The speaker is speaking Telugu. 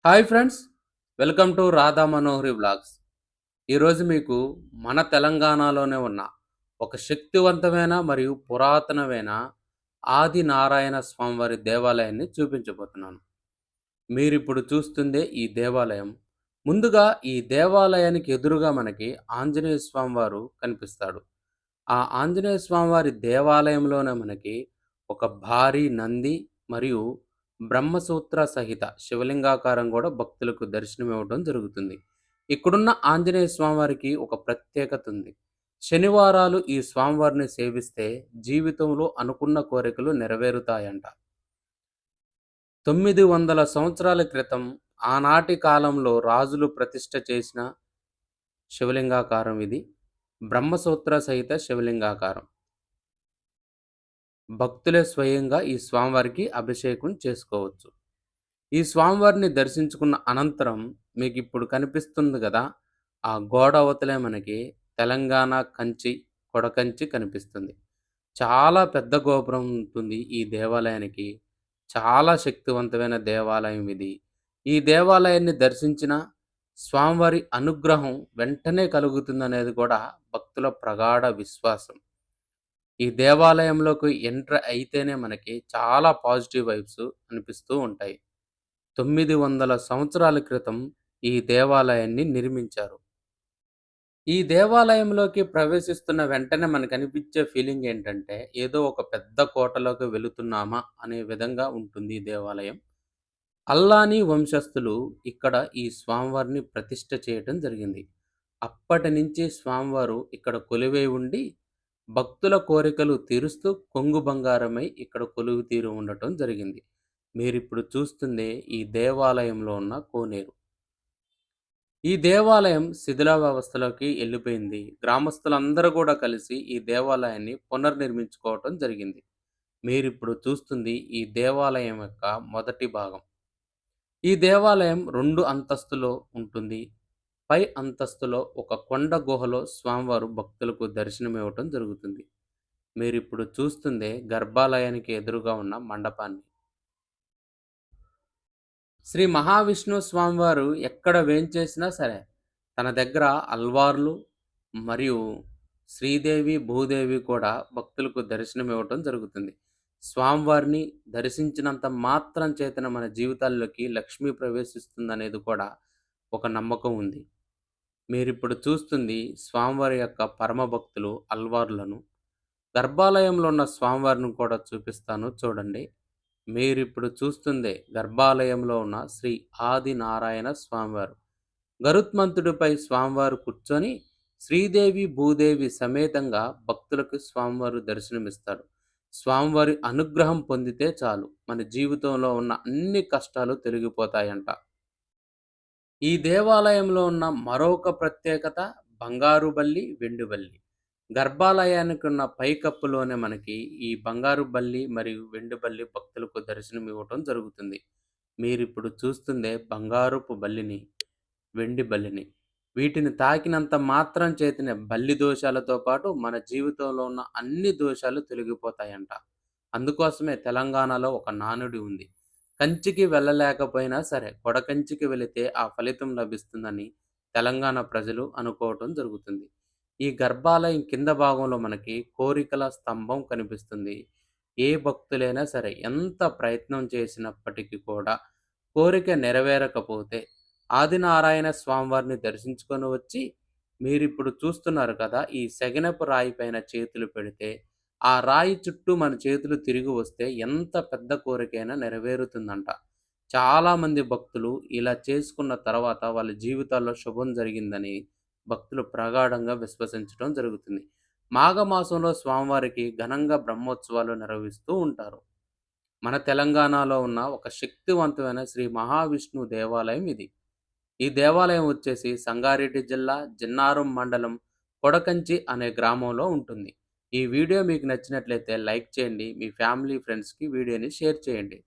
Hi friends, welcome to Radha Manohari vlogs. ఈరోజు మీకు మన తెలంగాణలోనే ఉన్న ఒక శక్తివంతమైన మరియు పురాతనమైన ఆది నారాయణ స్వామివారి దేవాలయాన్ని చూపించబోతున్నాను. మీరిప్పుడు చూస్తుందే ఈ దేవాలయం. ముందుగా ఈ దేవాలయానికి ఎదురుగా మనకి ఆంజనేయ స్వామివారు కనిపిస్తాడు. ఆ ఆంజనేయ స్వామివారి దేవాలయంలోనే మనకి ఒక భారీ నంది మరియు బ్రహ్మసూత్ర సహిత శివలింగాకారం కూడా భక్తులకు దర్శనమివ్వడం జరుగుతుంది. ఇక్కడున్న ఆంజనేయ స్వామివారికి ఒక ప్రత్యేకత ఉంది. శనివారాలు ఈ స్వామివారిని సేవిస్తే జీవితంలో అనుకున్న కోరికలు నెరవేరుతాయంట. 900 సంవత్సరాల క్రితం ఆనాటి కాలంలో రాజులు ప్రతిష్ఠ చేసిన శివలింగాకారం ఇది. బ్రహ్మసూత్ర సహిత శివలింగాకారం. భక్తులే స్వయంగా ఈ స్వామివారికి అభిషేకం చేసుకోవచ్చు. ఈ స్వామివారిని దర్శించుకున్న అనంతరం మీకిప్పుడు కనిపిస్తుంది గదా! ఆ గోడ అవతలే మనకి తెలంగాణ కంచి, కొడకంచి కనిపిస్తుంది. చాలా పెద్ద గోపురం ఉంటుంది ఈ దేవాలయానికి. చాలా శక్తివంతమైన దేవాలయం ఇది. ఈ దేవాలయాన్ని దర్శించిన స్వామివారి అనుగ్రహం వెంటనే కలుగుతుందనేది కూడా భక్తుల ప్రగాఢ విశ్వాసం. ఈ దేవాలయంలోకి ఎంటర్ అయితేనే మనకి చాలా పాజిటివ్ వైబ్స్ అనిపిస్తూ ఉంటాయి. 900 సంవత్సరాల క్రితం ఈ దేవాలయాన్ని నిర్మించారు. ఈ దేవాలయంలోకి ప్రవేశిస్తున్న వెంటనే మనకనిపించే ఫీలింగ్ ఏంటంటే, ఏదో ఒక పెద్ద కోటలోకి వెళుతున్నామా అనే విధంగా ఉంటుంది ఈ దేవాలయం. అల్లానీ వంశస్థులు ఇక్కడ ఈ స్వామివారిని ప్రతిష్ఠ చేయటం జరిగింది. అప్పటినుంచి స్వామివారు ఇక్కడ కొలువై ఉండి, భక్తుల కోరికలు తీరుస్తూ కొంగు బంగారమై ఇక్కడ కొలువు తీరి ఉండటం జరిగింది. మీరిప్పుడు చూస్తుందే ఈ దేవాలయంలో ఉన్న కోనేరు. ఈ దేవాలయం శిథిలావస్థలోకి ఎళ్ళిపోయింది. గ్రామస్తులందరూ కూడా కలిసి ఈ దేవాలయాన్ని పునర్నిర్మించుకోవటం జరిగింది. మీరిప్పుడు చూస్తుంది ఈ దేవాలయం యొక్క మొదటి భాగం. ఈ దేవాలయం 2 అంతస్తులో ఉంటుంది. పై అంతస్తులో ఒక కొండ గుహలో స్వామివారు భక్తులకు దర్శనమివ్వటం జరుగుతుంది. మీరిప్పుడు చూస్తుందే గర్భాలయానికి ఎదురుగా ఉన్న మండపాన్ని. శ్రీ మహావిష్ణువు స్వామివారు ఎక్కడ వేంచేసినా సరే, తన దగ్గర అల్వార్లు మరియు శ్రీదేవి, భూదేవి కూడా భక్తులకు దర్శనమివ్వటం జరుగుతుంది. స్వామివారిని దర్శించినంత మాత్రం చేతన మన జీవితాల్లోకి లక్ష్మి ప్రవేశిస్తుందనేది కూడా ఒక నమ్మకం ఉంది. మీరిప్పుడు చూస్తుంది స్వామివారి యొక్క పరమ భక్తులు అల్వార్లను. గర్భాలయంలో ఉన్న స్వామివారిని కూడా చూపిస్తాను చూడండి. మీరిప్పుడు చూస్తుందే గర్భాలయంలో ఉన్న శ్రీ ఆదినారాయణ స్వామివారు. గరుత్మంతుడిపై స్వామివారు కూర్చొని శ్రీదేవి, భూదేవి సమేతంగా భక్తులకు స్వామివారు దర్శనమిస్తాడు. స్వామివారి అనుగ్రహం పొందితే చాలు మన జీవితంలో ఉన్న అన్ని కష్టాలు తొలగిపోతాయంట. ఈ దేవాలయంలో ఉన్న మరొక ప్రత్యేకత బంగారు బల్లి, వెండి బల్లి. గర్భాలయానికి ఉన్న పైకప్పులోనే మనకి ఈ బంగారు బల్లి మరియు వెండి బల్లి భక్తులకు దర్శనమివ్వటం జరుగుతుంది. మీరిప్పుడు చూస్తుందే బంగారపు బల్లిని, వెండి బల్లిని. వీటిని తాకినంత మాత్రం చేతనే బల్లి దోషాలతో పాటు మన జీవితంలో ఉన్న అన్ని దోషాలు తొలగిపోతాయంట. అందుకోసమే తెలంగాణలో ఒక నానుడి ఉంది. కంచికి వెళ్ళలేకపోయినా సరే కొడకంచికి వెళితే ఆ ఫలితం లభిస్తుందని తెలంగాణ ప్రజలు అనుకోవటం జరుగుతుంది. ఈ గర్భాలయం కింద భాగంలో మనకి కోరికల స్తంభం కనిపిస్తుంది. ఏ భక్తులైనా సరే ఎంత ప్రయత్నం చేసినప్పటికీ కూడా కోరిక నెరవేరకపోతే ఆదినారాయణ స్వామివారిని దర్శించుకొని వచ్చి మీరిప్పుడు చూస్తున్నారు కదా! ఈ సెగనపు రాయి పైన చేతులు పెడితే ఆ రాయి చుట్టూ మన చేతులు తిరిగి వస్తే ఎంత పెద్ద కోరికైనా నెరవేరుతుందంట. చాలామంది భక్తులు ఇలా చేసుకున్న తర్వాత వాళ్ళ జీవితాల్లో శుభం జరిగిందని భక్తులు ప్రగాఢంగా విశ్వసించడం జరుగుతుంది. మాఘమాసంలో స్వామివారికి ఘనంగా బ్రహ్మోత్సవాలు నిర్వహిస్తూ ఉంటారు. మన తెలంగాణలో ఉన్న ఒక శక్తివంతమైన శ్రీ మహావిష్ణువు దేవాలయం ఇది. ఈ దేవాలయం వచ్చేసి సంగారెడ్డి జిల్లా జిన్నారం మండలం కొడకంచి అనే గ్రామంలో ఉంటుంది. ఈ వీడియో మీకు నచ్చినట్లయితే లైక్ చేయండి. మీ ఫ్యామిలీ ఫ్రెండ్స్‌కి వీడియోని షేర్ చేయండి.